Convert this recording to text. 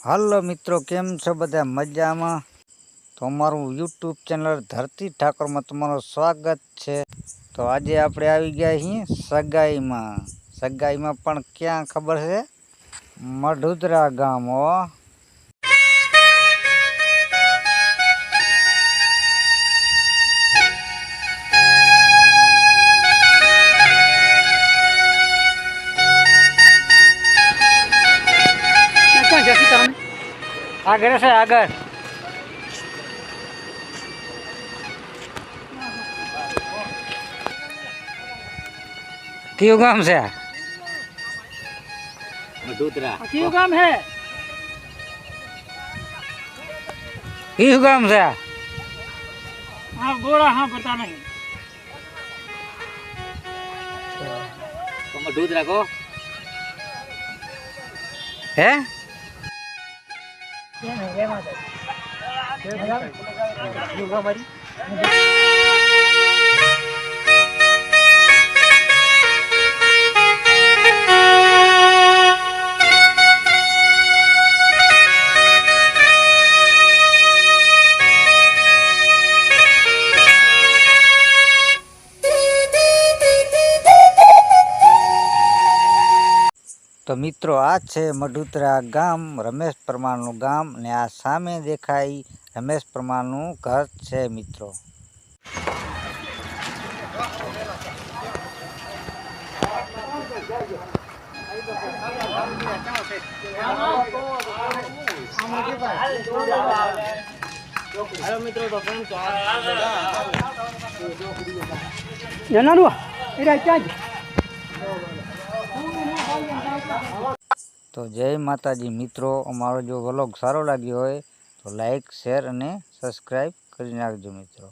હાલો મિત્રો, કેમ છો બધા? મજામાં? તો અમારું યુટ્યુબ ચેનલ ધરતી ઠાકોરમાં તમારું સ્વાગત છે। તો આજે આપણે આવી ગયા છીએ સગાઈમાં પણ ક્યાં ખબર છે? મઢુદરા ગામ હો। આગળ છે આગળ કયું ગામ છે? मधुदरा क्यों काम है? કયું ગામ છે? हाँ बोला, हाँ पता नहीं। तो मधुदरा को હે તો મિત્રો, આ છે મઢુદરા ગામ, રમેશ પરમારનું ગામ, ને આ સામે દેખાય રમેશ પરમારનું ઘર છે મિત્રો। તો જય માતાજી મિત્રો, અમારો જો વ્લોગ સારો લાગ્યો હોય તો લાઈક, શેર અને સબસ્ક્રાઈબ કરી નાખજો મિત્રો।